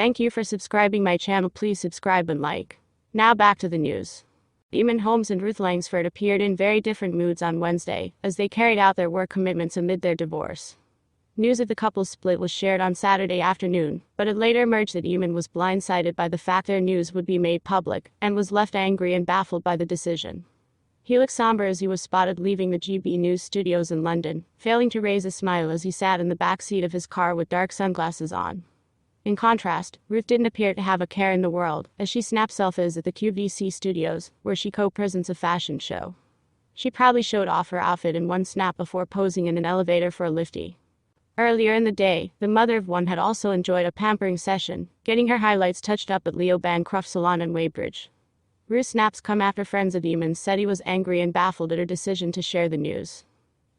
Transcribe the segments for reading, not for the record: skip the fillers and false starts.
Thank you for subscribing my channel. Please subscribe and like. Now back to the news. Eamonn Holmes and Ruth Langsford appeared in very different moods on Wednesday as they carried out their work commitments amid their divorce. News of the couple's split was shared on Saturday afternoon, but it later emerged that Eamonn was blindsided by the fact their news would be made public and was left angry and baffled by the decision. He looked somber as he was spotted leaving the GB News studios in London, failing to raise a smile as he sat in the back seat of his car with dark sunglasses on. In contrast, Ruth didn't appear to have a care in the world, as she snapped selfies at the QVC studios, where she co-presents a fashion show. She proudly showed off her outfit in one snap before posing in an elevator for a liftie. Earlier in the day, the mother of one had also enjoyed a pampering session, getting her highlights touched up at Leo Bancroft Salon in Weybridge. Ruth's snaps come after friends of Eamon said he was angry and baffled at her decision to share the news.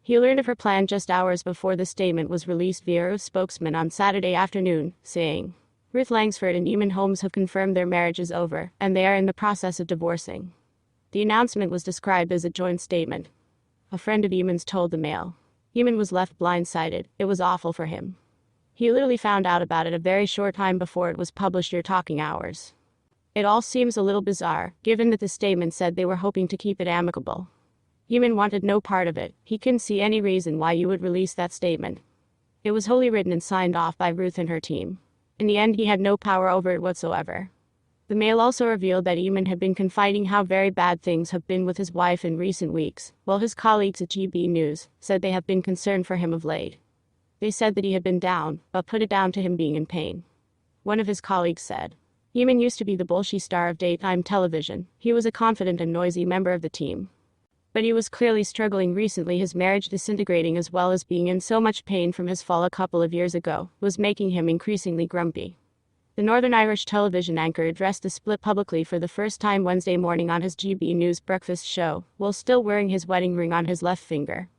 He learned of her plan just hours before the statement was released via Ruth's spokesman on Saturday afternoon, saying, "Ruth Langsford and Eamonn Holmes have confirmed their marriage is over, and they are in the process of divorcing." The announcement was described as a joint statement. A friend of Eamonn's told the Mail. Eamonn was left blindsided. It was awful for him. He literally found out about it a very short time before it was published. Your talking hours. It all seems a little bizarre, given that the statement said they were hoping to keep it amicable. Eamonn wanted no part of it. He couldn't see any reason why you would release that statement. It was wholly written and signed off by Ruth and her team. In the end, he had no power over it whatsoever. The Mail also revealed that Eamonn had been confiding how very bad things have been with his wife in recent weeks, while his colleagues at GB News said they have been concerned for him of late. They said that he had been down, but put it down to him being in pain. One of his colleagues said, "Eamonn used to be the bullshit star of daytime television. He was a confident and noisy member of the team. But he was clearly struggling recently. His marriage disintegrating as well as being in so much pain from his fall a couple of years ago was making him increasingly grumpy." The Northern Irish television anchor addressed the split publicly for the first time Wednesday morning on his GB News breakfast show, while still wearing his wedding ring on his left finger.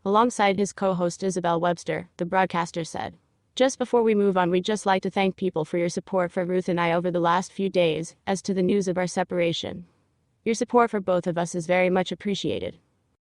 Alongside his co-host Isabel Webster, the broadcaster said, "Just before we move on, we'd just like to thank people for your support for Ruth and I over the last few days, as to the news of our separation. Your support for both of us is very much appreciated.